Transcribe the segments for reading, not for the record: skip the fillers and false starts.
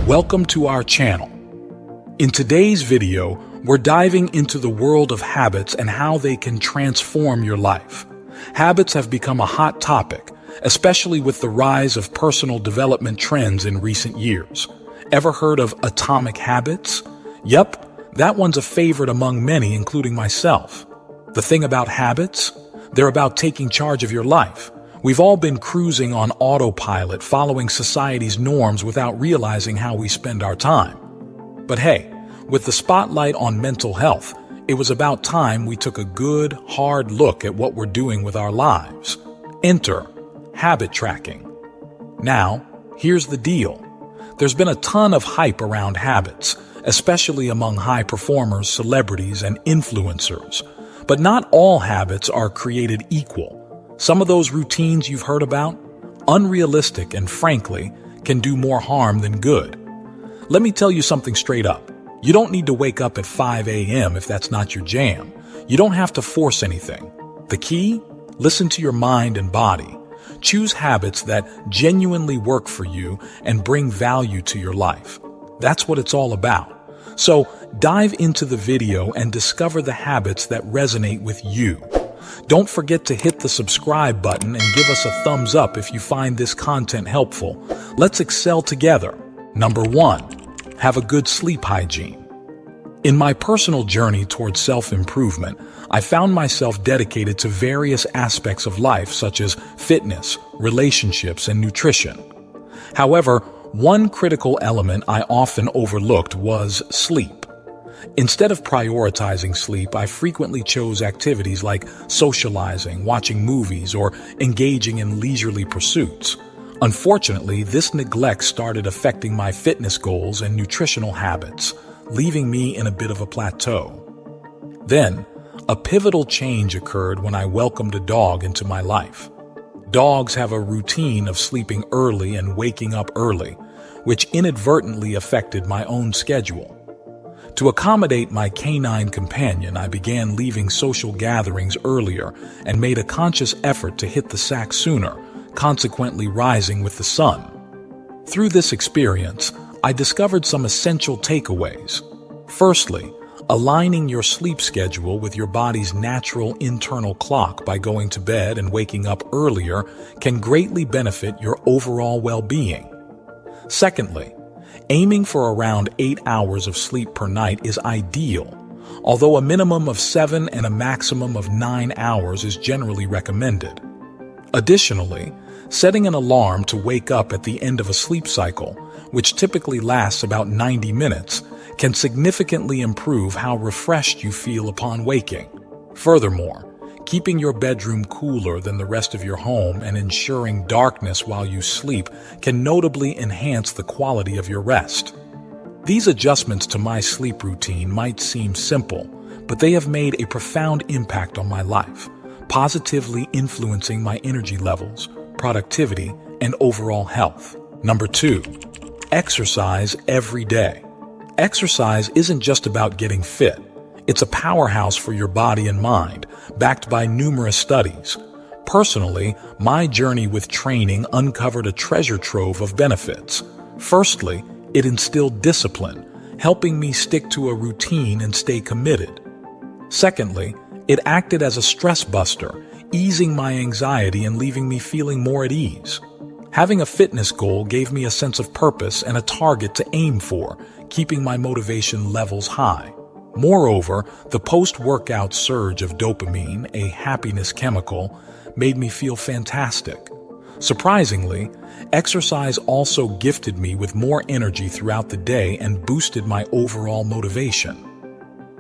Welcome to our channel. In today's video, we're diving into the world of habits and how they can transform your life. Habits have become a hot topic, especially with the rise of personal development trends in recent years. Ever heard of atomic habits? Yep, that one's a favorite among many, including myself. The thing about habits? They're about taking charge of your life. We've all been cruising on autopilot, following society's norms without realizing how we spend our time. But hey, with the spotlight on mental health, it was about time we took a good, hard look at what we're doing with our lives. Enter habit tracking. Now, here's the deal. There's been a ton of hype around habits, especially among high performers, celebrities, and influencers. But not all habits are created equal. Some of those routines you've heard about, unrealistic and frankly, can do more harm than good. Let me tell you something straight up. You don't need to wake up at 5 a.m. if that's not your jam. You don't have to force anything. The key? Listen to your mind and body. Choose habits that genuinely work for you and bring value to your life. That's what it's all about. So dive into the video and discover the habits that resonate with you. Don't forget to hit the subscribe button and give us a thumbs up if you find this content helpful. Let's excel together. Number 1, have a good sleep hygiene. In my personal journey towards self-improvement, I found myself dedicated to various aspects of life such as fitness, relationships, and nutrition. However, one critical element I often overlooked was sleep. Instead of prioritizing sleep, I frequently chose activities like socializing, watching movies, or engaging in leisurely pursuits. Unfortunately, this neglect started affecting my fitness goals and nutritional habits, leaving me in a bit of a plateau. Then, a pivotal change occurred when I welcomed a dog into my life. Dogs have a routine of sleeping early and waking up early, which inadvertently affected my own schedule. To accommodate my canine companion, I began leaving social gatherings earlier and made a conscious effort to hit the sack sooner, consequently rising with the sun. Through this experience, I discovered some essential takeaways. Firstly, aligning your sleep schedule with your body's natural internal clock by going to bed and waking up earlier can greatly benefit your overall well-being. Secondly, aiming for around 8 hours of sleep per night is ideal, although a minimum of 7 and a maximum of 9 hours is generally recommended. Additionally, setting an alarm to wake up at the end of a sleep cycle, which typically lasts about 90 minutes, can significantly improve how refreshed you feel upon waking. Furthermore, keeping your bedroom cooler than the rest of your home and ensuring darkness while you sleep can notably enhance the quality of your rest. These adjustments to my sleep routine might seem simple, but they have made a profound impact on my life, positively influencing my energy levels, productivity, and overall health. Number 2, exercise every day. Exercise isn't just about getting fit. It's a powerhouse for your body and mind, backed by numerous studies. Personally, my journey with training uncovered a treasure trove of benefits. Firstly, it instilled discipline, helping me stick to a routine and stay committed. Secondly, it acted as a stress buster, easing my anxiety and leaving me feeling more at ease. Having a fitness goal gave me a sense of purpose and a target to aim for, keeping my motivation levels high. Moreover, the post-workout surge of dopamine, a happiness chemical, made me feel fantastic. Surprisingly, exercise also gifted me with more energy throughout the day and boosted my overall motivation.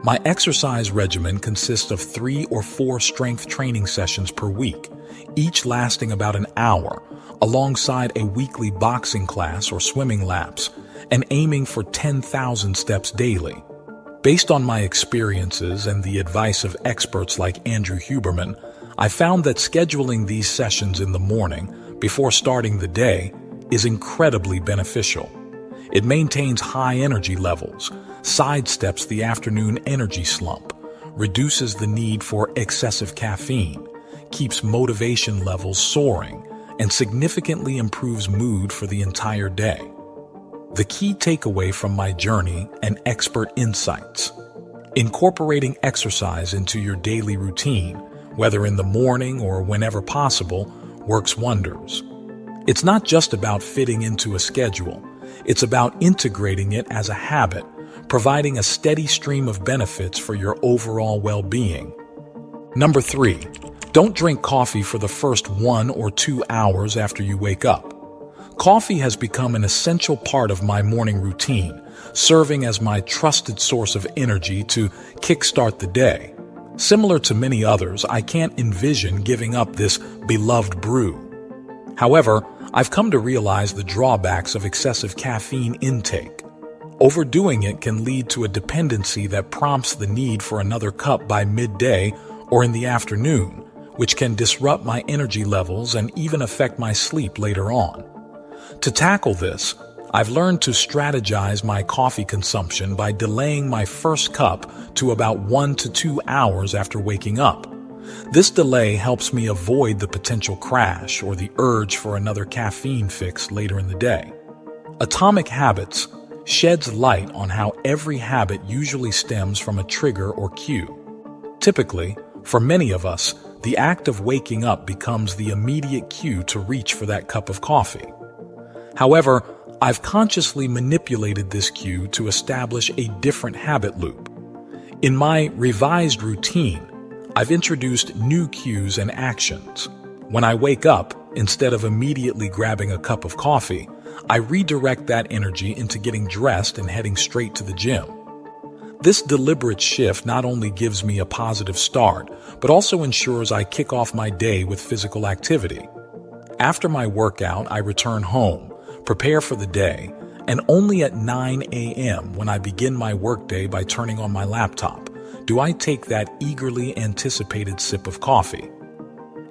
My exercise regimen consists of 3 or 4 strength training sessions per week, each lasting about an hour, alongside a weekly boxing class or swimming laps, and aiming for 10,000 steps daily. Based on my experiences and the advice of experts like Andrew Huberman, I found that scheduling these sessions in the morning, before starting the day, is incredibly beneficial. It maintains high energy levels, sidesteps the afternoon energy slump, reduces the need for excessive caffeine, keeps motivation levels soaring, and significantly improves mood for the entire day. The key takeaway from my journey and expert insights. Incorporating exercise into your daily routine, whether in the morning or whenever possible, works wonders. It's not just about fitting into a schedule. It's about integrating it as a habit, providing a steady stream of benefits for your overall well-being. Number 3, don't drink coffee for the first 1 or 2 hours after you wake up. Coffee has become an essential part of my morning routine, serving as my trusted source of energy to kickstart the day. Similar to many others, I can't envision giving up this beloved brew. However, I've come to realize the drawbacks of excessive caffeine intake. Overdoing it can lead to a dependency that prompts the need for another cup by midday or in the afternoon, which can disrupt my energy levels and even affect my sleep later on. To tackle this, I've learned to strategize my coffee consumption by delaying my first cup to about 1 to 2 hours after waking up. This delay helps me avoid the potential crash or the urge for another caffeine fix later in the day. Atomic Habits sheds light on how every habit usually stems from a trigger or cue. Typically, for many of us, the act of waking up becomes the immediate cue to reach for that cup of coffee. However, I've consciously manipulated this cue to establish a different habit loop. In my revised routine, I've introduced new cues and actions. When I wake up, instead of immediately grabbing a cup of coffee, I redirect that energy into getting dressed and heading straight to the gym. This deliberate shift not only gives me a positive start, but also ensures I kick off my day with physical activity. After my workout, I return home, prepare for the day, and only at 9 a.m. when I begin my workday by turning on my laptop, do I take that eagerly anticipated sip of coffee.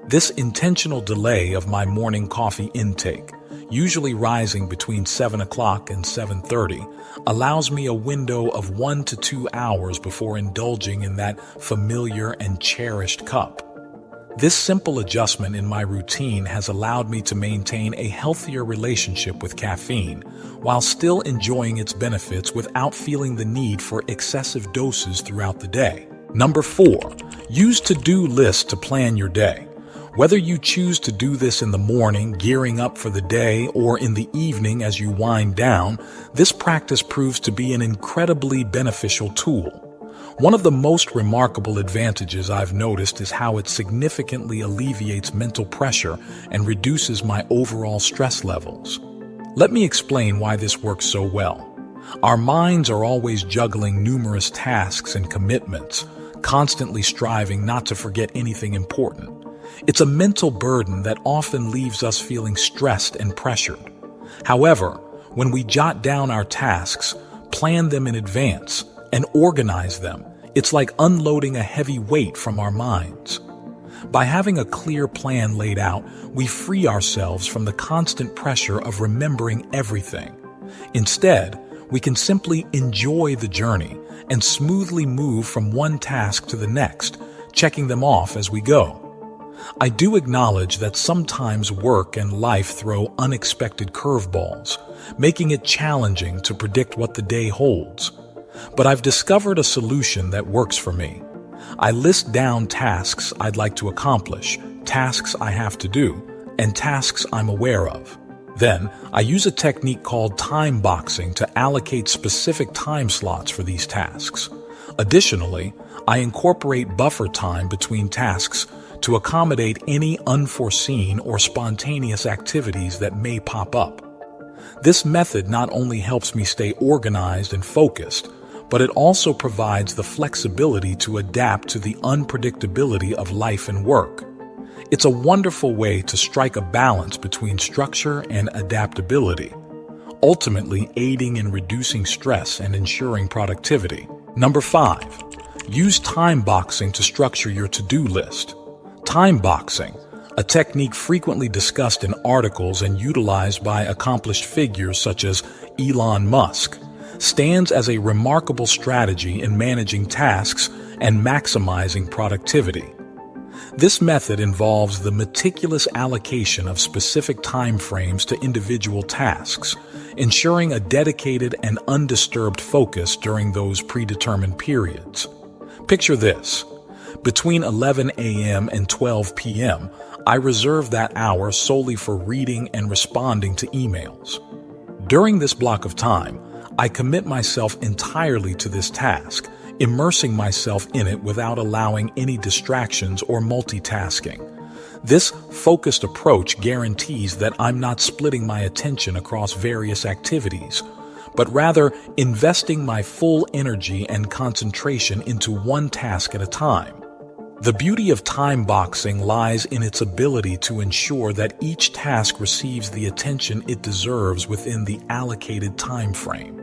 This intentional delay of my morning coffee intake, usually rising between 7 o'clock and 7:30, allows me a window of 1 to 2 hours before indulging in that familiar and cherished cup. This simple adjustment in my routine has allowed me to maintain a healthier relationship with caffeine while still enjoying its benefits without feeling the need for excessive doses throughout the day. Number 4, use to-do lists to plan your day. Whether you choose to do this in the morning, gearing up for the day, or in the evening as you wind down, this practice proves to be an incredibly beneficial tool. One of the most remarkable advantages I've noticed is how it significantly alleviates mental pressure and reduces my overall stress levels. Let me explain why this works so well. Our minds are always juggling numerous tasks and commitments, constantly striving not to forget anything important. It's a mental burden that often leaves us feeling stressed and pressured. However, when we jot down our tasks, plan them in advance, and organize them, it's like unloading a heavy weight from our minds. By having a clear plan laid out, we free ourselves from the constant pressure of remembering everything. Instead, we can simply enjoy the journey and smoothly move from one task to the next, checking them off as we go. I do acknowledge that sometimes work and life throw unexpected curveballs, making it challenging to predict what the day holds. But I've discovered a solution that works for me. I list down tasks I'd like to accomplish, tasks I have to do, and tasks I'm aware of. Then, I use a technique called time boxing to allocate specific time slots for these tasks. Additionally, I incorporate buffer time between tasks to accommodate any unforeseen or spontaneous activities that may pop up. This method not only helps me stay organized and focused, but it also provides the flexibility to adapt to the unpredictability of life and work. It's a wonderful way to strike a balance between structure and adaptability, ultimately aiding in reducing stress and ensuring productivity. Number 5, use time boxing to structure your to-do list. Time boxing, a technique frequently discussed in articles and utilized by accomplished figures such as Elon Musk, stands as a remarkable strategy in managing tasks and maximizing productivity. This method involves the meticulous allocation of specific time frames to individual tasks, ensuring a dedicated and undisturbed focus during those predetermined periods. Picture this. Between 11 a.m. and 12 p.m., I reserve that hour solely for reading and responding to emails. During this block of time, I commit myself entirely to this task, immersing myself in it without allowing any distractions or multitasking. This focused approach guarantees that I'm not splitting my attention across various activities, but rather investing my full energy and concentration into one task at a time. The beauty of time boxing lies in its ability to ensure that each task receives the attention it deserves within the allocated time frame.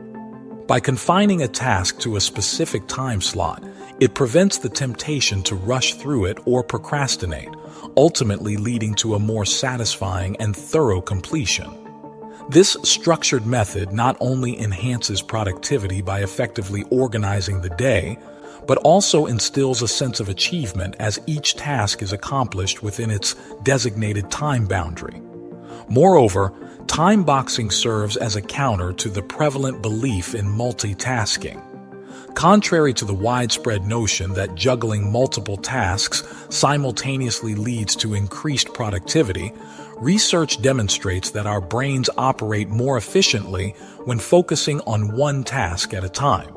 By confining a task to a specific time slot, it prevents the temptation to rush through it or procrastinate, ultimately leading to a more satisfying and thorough completion. This structured method not only enhances productivity by effectively organizing the day, but also instills a sense of achievement as each task is accomplished within its designated time boundary. Moreover, time boxing serves as a counter to the prevalent belief in multitasking. Contrary to the widespread notion that juggling multiple tasks simultaneously leads to increased productivity, research demonstrates that our brains operate more efficiently when focusing on one task at a time.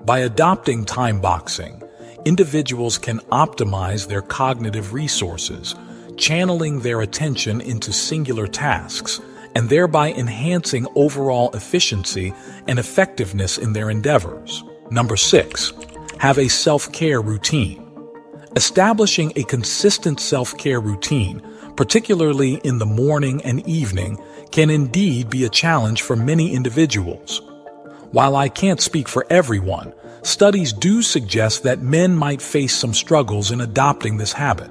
By adopting time boxing, individuals can optimize their cognitive resources, channeling their attention into singular tasks, and thereby enhancing overall efficiency and effectiveness in their endeavors. Number 6, have a self-care routine. Establishing a consistent self-care routine, particularly in the morning and evening, can indeed be a challenge for many individuals. While I can't speak for everyone, studies do suggest that men might face some struggles in adopting this habit.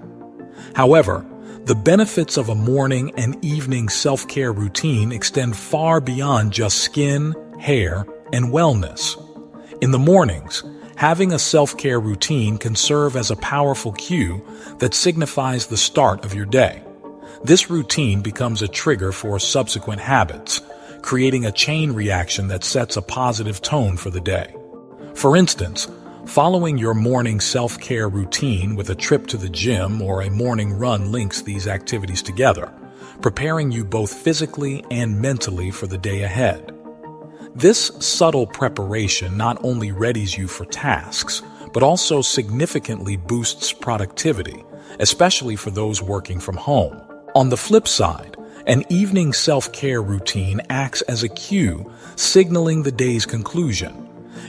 However, the benefits of a morning and evening self-care routine extend far beyond just skin, hair, and wellness. In the mornings, having a self-care routine can serve as a powerful cue that signifies the start of your day. This routine becomes a trigger for subsequent habits, creating a chain reaction that sets a positive tone for the day. For instance, following your morning self-care routine with a trip to the gym or a morning run links these activities together, preparing you both physically and mentally for the day ahead. This subtle preparation not only readies you for tasks, but also significantly boosts productivity, especially for those working from home. On the flip side, an evening self-care routine acts as a cue, signaling the day's conclusion.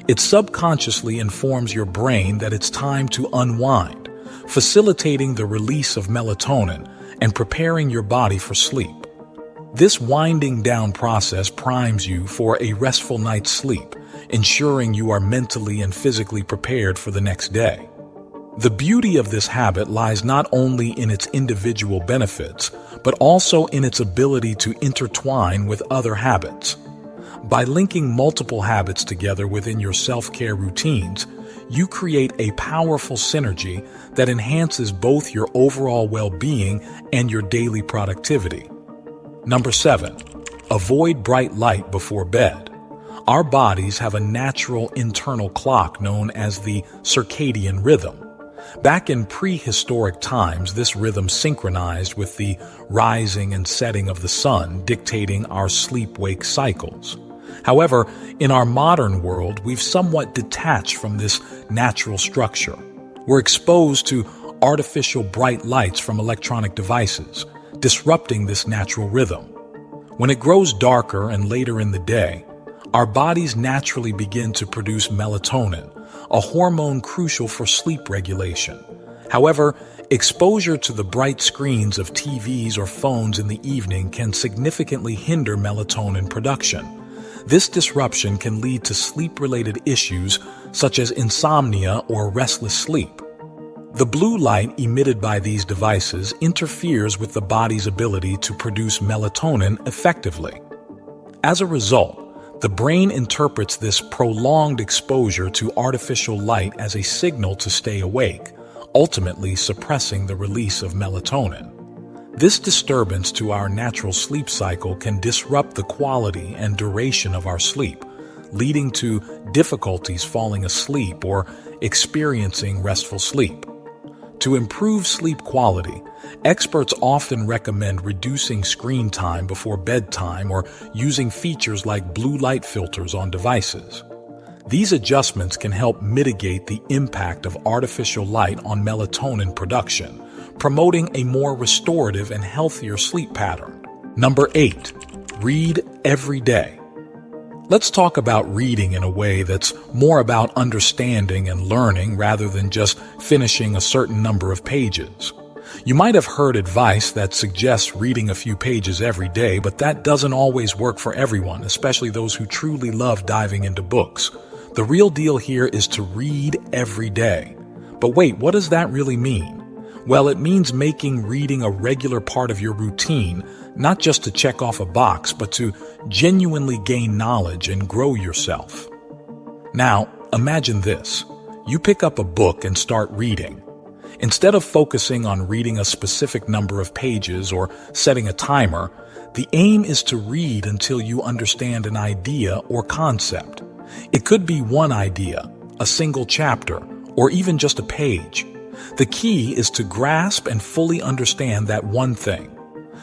It subconsciously informs your brain that it's time to unwind, facilitating the release of melatonin and preparing your body for sleep. This winding down process primes you for a restful night's sleep, ensuring you are mentally and physically prepared for the next day. The beauty of this habit lies not only in its individual benefits, but also in its ability to intertwine with other habits. By linking multiple habits together within your self-care routines, you create a powerful synergy that enhances both your overall well-being and your daily productivity. Number 7, avoid bright light before bed. Our bodies have a natural internal clock known as the circadian rhythm. Back in prehistoric times, this rhythm synchronized with the rising and setting of the sun, dictating our sleep-wake cycles. However, in our modern world, we've somewhat detached from this natural structure. We're exposed to artificial bright lights from electronic devices, disrupting this natural rhythm. When it grows darker and later in the day, our bodies naturally begin to produce melatonin, a hormone crucial for sleep regulation. However, exposure to the bright screens of TVs or phones in the evening can significantly hinder melatonin production. This disruption can lead to sleep-related issues such as insomnia or restless sleep. The blue light emitted by these devices interferes with the body's ability to produce melatonin effectively. As a result, the brain interprets this prolonged exposure to artificial light as a signal to stay awake, ultimately suppressing the release of melatonin. This disturbance to our natural sleep cycle can disrupt the quality and duration of our sleep, leading to difficulties falling asleep or experiencing restful sleep. To improve sleep quality, experts often recommend reducing screen time before bedtime or using features like blue light filters on devices. These adjustments can help mitigate the impact of artificial light on melatonin production, promoting a more restorative and healthier sleep pattern. Number 8. Read every day. Let's talk about reading in a way that's more about understanding and learning rather than just finishing a certain number of pages. You might have heard advice that suggests reading a few pages every day, but that doesn't always work for everyone, especially those who truly love diving into books. The real deal here is to read every day. But wait, what does that really mean? Well, it means making reading a regular part of your routine, not just to check off a box, but to genuinely gain knowledge and grow yourself. Now, imagine this. You pick up a book and start reading. Instead of focusing on reading a specific number of pages or setting a timer, the aim is to read until you understand an idea or concept. It could be one idea, a single chapter, or even just a page. The key is to grasp and fully understand that one thing.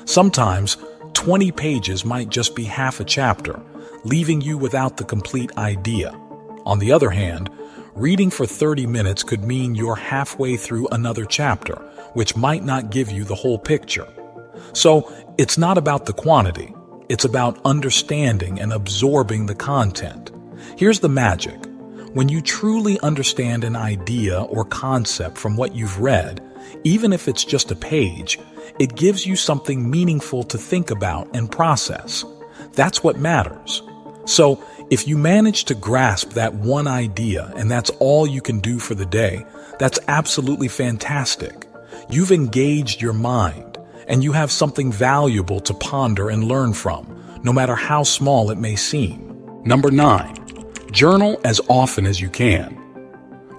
Sometimes, 20 pages might just be half a chapter, leaving you without the complete idea. On the other hand, reading for 30 minutes could mean you're halfway through another chapter, which might not give you the whole picture. So, it's not about the quantity. It's about understanding and absorbing the content. Here's the magic. When you truly understand an idea or concept from what you've read, even if it's just a page, it gives you something meaningful to think about and process. That's what matters. So, if you manage to grasp that one idea and that's all you can do for the day, that's absolutely fantastic. You've engaged your mind, and you have something valuable to ponder and learn from, no matter how small it may seem. Number 9. Journal as often as you can.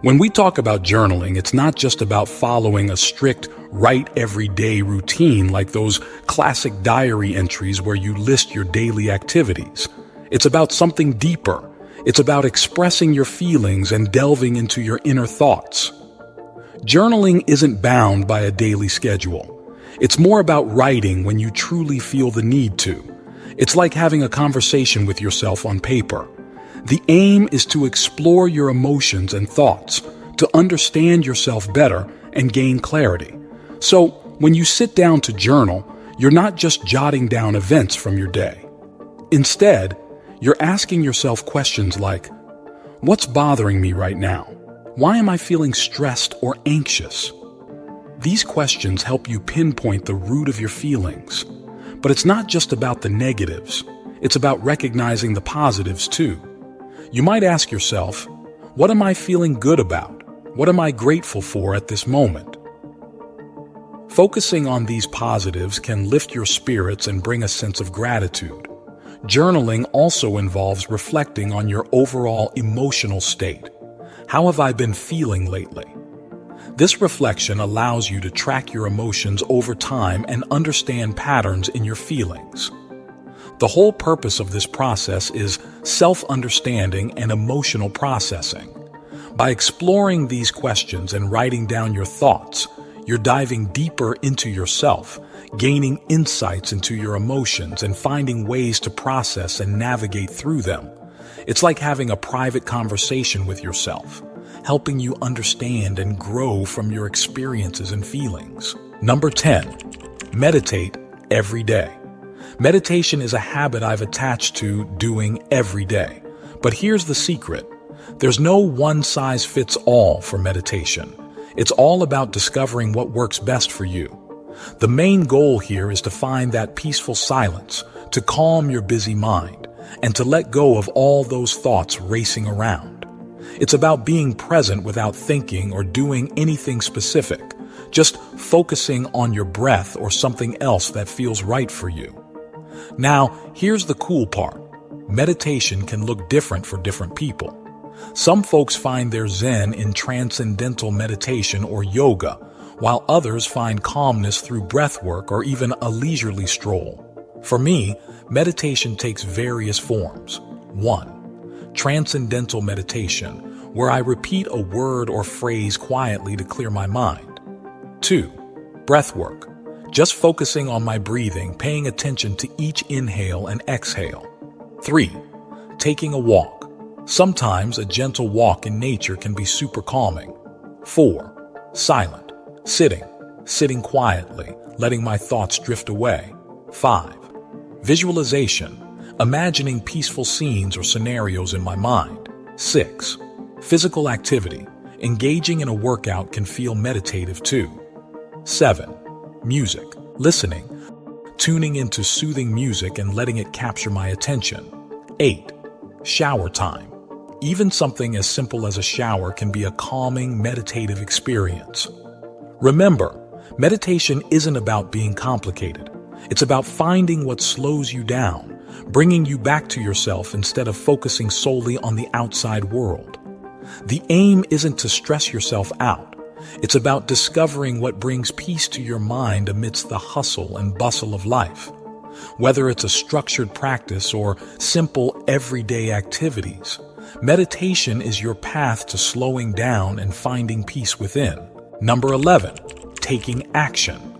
When we talk about journaling, it's not just about following a strict write every day routine like those classic diary entries where you list your daily activities. It's about something deeper. It's about expressing your feelings and delving into your inner thoughts. Journaling isn't bound by a daily schedule. It's more about writing when you truly feel the need to. It's like having a conversation with yourself on paper. The aim is to explore your emotions and thoughts, to understand yourself better and gain clarity. So, when you sit down to journal, you're not just jotting down events from your day. Instead, you're asking yourself questions like, what's bothering me right now? Why am I feeling stressed or anxious? These questions help you pinpoint the root of your feelings. But it's not just about the negatives. It's about recognizing the positives too. You might ask yourself, what am I feeling good about? What am I grateful for at this moment? Focusing on these positives can lift your spirits and bring a sense of gratitude. Journaling also involves reflecting on your overall emotional state. How have I been feeling lately? This reflection allows you to track your emotions over time and understand patterns in your feelings. The whole purpose of this process is self-understanding and emotional processing. By exploring these questions and writing down your thoughts, you're diving deeper into yourself, gaining insights into your emotions and finding ways to process and navigate through them. It's like having a private conversation with yourself, helping you understand and grow from your experiences and feelings. Number 10, meditate every day. Meditation is a habit I've attached to doing every day. But here's the secret. There's no one-size-fits-all for meditation. It's all about discovering what works best for you. The main goal here is to find that peaceful silence, to calm your busy mind, and to let go of all those thoughts racing around. It's about being present without thinking or doing anything specific, just focusing on your breath or something else that feels right for you. Now, here's the cool part. Meditation can look different for different people. Some folks find their zen in transcendental meditation or yoga, while others find calmness through breathwork or even a leisurely stroll. For me, meditation takes various forms. 1. Transcendental meditation, where I repeat a word or phrase quietly to clear my mind. 2. Breathwork, just focusing on my breathing, paying attention to each inhale and exhale. 3. Taking a walk. Sometimes a gentle walk in nature can be super calming. 4. Silent, sitting quietly, letting my thoughts drift away. 5. Visualization, imagining peaceful scenes or scenarios in my mind. 6. Physical activity, engaging in a workout can feel meditative too. 7. Music, listening, tuning into soothing music and letting it capture my attention. 8. Shower time. Even something as simple as a shower can be a calming, meditative experience. Remember, meditation isn't about being complicated. It's about finding what slows you down, bringing you back to yourself instead of focusing solely on the outside world. The aim isn't to stress yourself out. It's about discovering what brings peace to your mind amidst the hustle and bustle of life. Whether it's a structured practice or simple everyday activities, meditation is your path to slowing down and finding peace within. Number 11, taking action.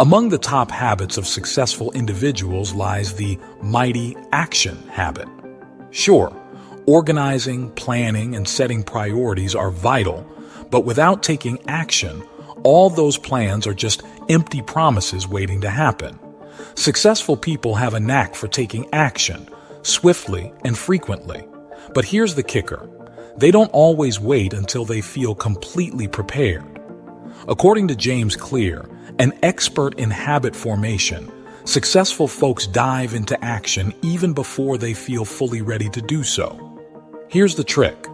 Among the top habits of successful individuals lies the mighty action habit. Sure, organizing, planning, and setting priorities are vital, but without taking action, all those plans are just empty promises waiting to happen. Successful people have a knack for taking action, swiftly and frequently. But here's the kicker. They don't always wait until they feel completely prepared. According to James Clear, an expert in habit formation, successful folks dive into action even before they feel fully ready to do so. Here's the trick.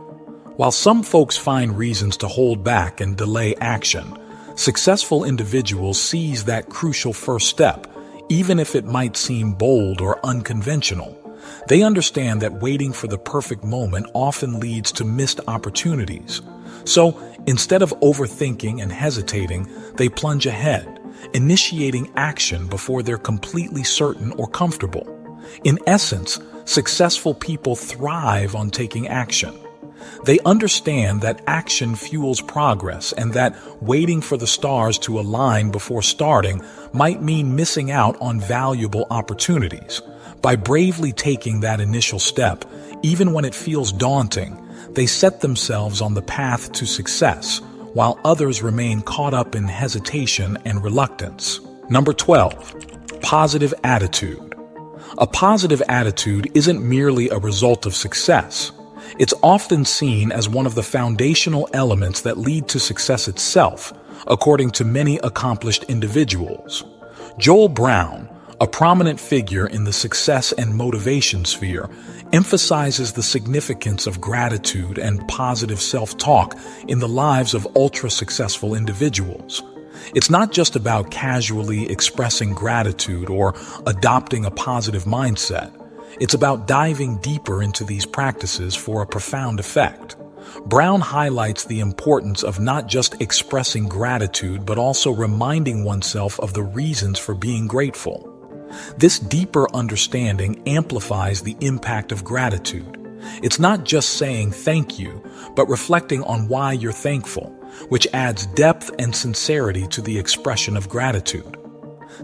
While some folks find reasons to hold back and delay action, successful individuals seize that crucial first step, even if it might seem bold or unconventional. They understand that waiting for the perfect moment often leads to missed opportunities. So, instead of overthinking and hesitating, they plunge ahead, initiating action before they're completely certain or comfortable. In essence, successful people thrive on taking action. They understand that action fuels progress and that waiting for the stars to align before starting might mean missing out on valuable opportunities. By bravely taking that initial step, even when it feels daunting, they set themselves on the path to success, while others remain caught up in hesitation and reluctance. Number 12, positive attitude. A positive attitude isn't merely a result of success. It's often seen as one of the foundational elements that lead to success itself, according to many accomplished individuals. Joel Brown, a prominent figure in the success and motivation sphere, emphasizes the significance of gratitude and positive self-talk in the lives of ultra-successful individuals. It's not just about casually expressing gratitude or adopting a positive mindset. It's about diving deeper into these practices for a profound effect. Brown highlights the importance of not just expressing gratitude, but also reminding oneself of the reasons for being grateful. This deeper understanding amplifies the impact of gratitude. It's not just saying thank you, but reflecting on why you're thankful, which adds depth and sincerity to the expression of gratitude.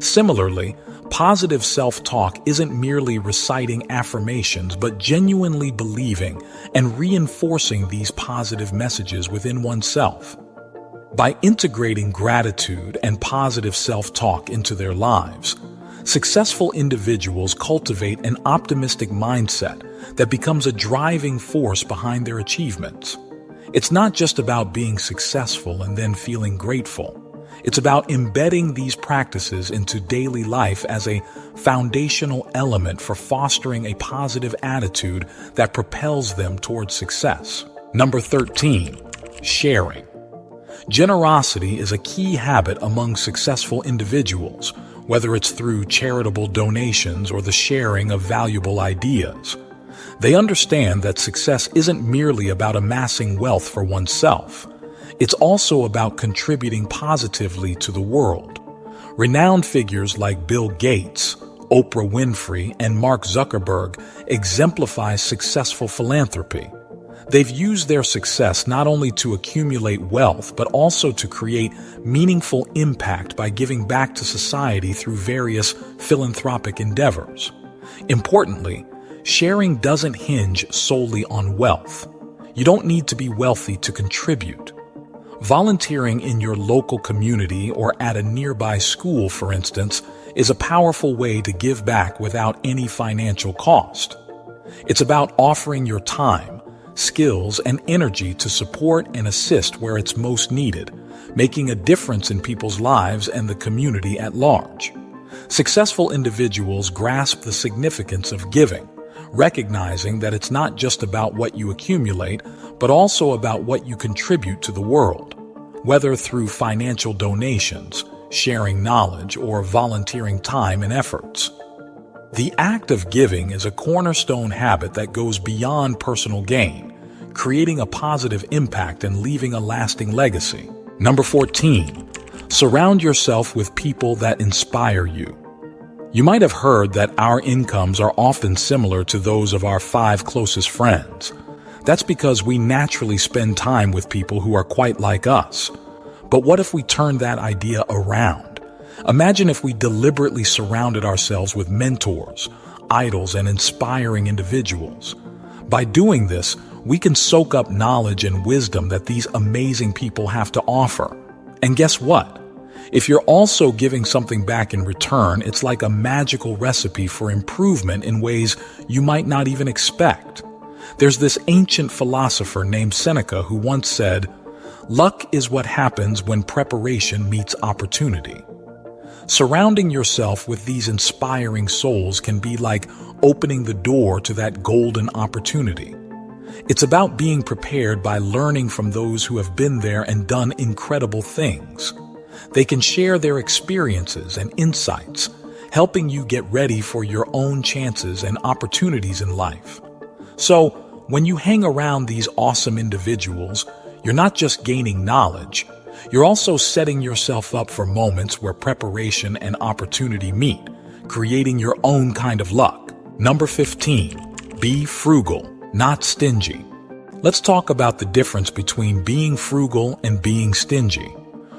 Similarly, positive self-talk isn't merely reciting affirmations, but genuinely believing and reinforcing these positive messages within oneself. By integrating gratitude and positive self-talk into their lives, successful individuals cultivate an optimistic mindset that becomes a driving force behind their achievements. It's not just about being successful and then feeling grateful. It's about embedding these practices into daily life as a foundational element for fostering a positive attitude that propels them towards success. Number 13, sharing. Generosity is a key habit among successful individuals, whether it's through charitable donations or the sharing of valuable ideas. They understand that success isn't merely about amassing wealth for oneself. It's also about contributing positively to the world. Renowned figures like Bill Gates, Oprah Winfrey, and Mark Zuckerberg exemplify successful philanthropy. They've used their success not only to accumulate wealth, but also to create meaningful impact by giving back to society through various philanthropic endeavors. Importantly, sharing doesn't hinge solely on wealth. You don't need to be wealthy to contribute. Volunteering in your local community or at a nearby school, for instance, is a powerful way to give back without any financial cost. It's about offering your time, skills, and energy to support and assist where it's most needed, making a difference in people's lives and the community at large. Successful individuals grasp the significance of giving, recognizing that it's not just about what you accumulate, but also about what you contribute to the world, whether through financial donations, sharing knowledge, or volunteering time and efforts. The act of giving is a cornerstone habit that goes beyond personal gain, creating a positive impact and leaving a lasting legacy. Number 14, surround yourself with people that inspire you. You might have heard that our incomes are often similar to those of our 5 closest friends. That's because we naturally spend time with people who are quite like us. But what if we turned that idea around? Imagine if we deliberately surrounded ourselves with mentors, idols, and inspiring individuals. By doing this, we can soak up knowledge and wisdom that these amazing people have to offer. And guess what? If you're also giving something back in return, it's like a magical recipe for improvement in ways you might not even expect. There's this ancient philosopher named Seneca who once said, "Luck is what happens when preparation meets opportunity." Surrounding yourself with these inspiring souls can be like opening the door to that golden opportunity. It's about being prepared by learning from those who have been there and done incredible things. They can share their experiences and insights, helping you get ready for your own chances and opportunities in life. So, when you hang around these awesome individuals, you're not just gaining knowledge, you're also setting yourself up for moments where preparation and opportunity meet, creating your own kind of luck. Number 15, be frugal, not stingy. Let's talk about the difference between being frugal and being stingy.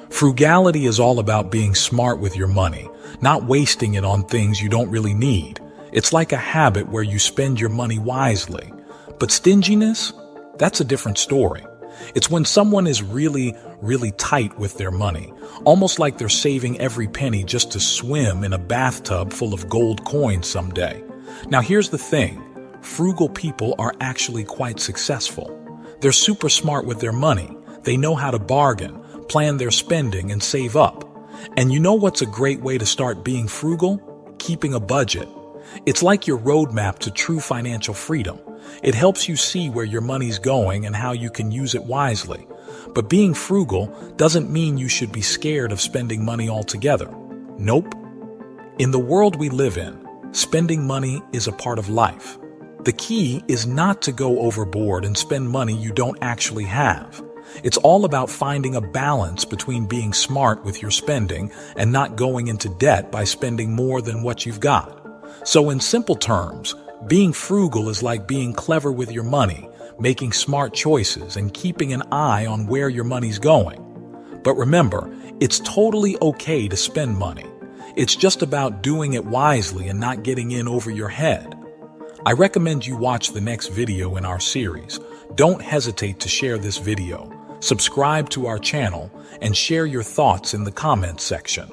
Frugality is all about being smart with your money, not wasting it on things you don't really need. It's like a habit where you spend your money wisely. But stinginess? That's a different story. It's when someone is really tight with their money, almost like they're saving every penny just to swim in a bathtub full of gold coins someday. Now here's the thing, frugal people are actually quite successful. They're super smart with their money. They know how to bargain, plan their spending, and save up. And you know what's a great way to start being frugal? Keeping a budget. It's like your roadmap to true financial freedom. It helps you see where your money's going and how you can use it wisely. But being frugal doesn't mean you should be scared of spending money altogether. Nope. In the world we live in, spending money is a part of life. The key is not to go overboard and spend money you don't actually have. It's all about finding a balance between being smart with your spending and not going into debt by spending more than what you've got. So in simple terms, being frugal is like being clever with your money, making smart choices, and keeping an eye on where your money's going. But remember, it's totally okay to spend money. It's just about doing it wisely and not getting in over your head. I recommend you watch the next video in our series. Don't hesitate to share this video, subscribe to our channel, and share your thoughts in the comments section.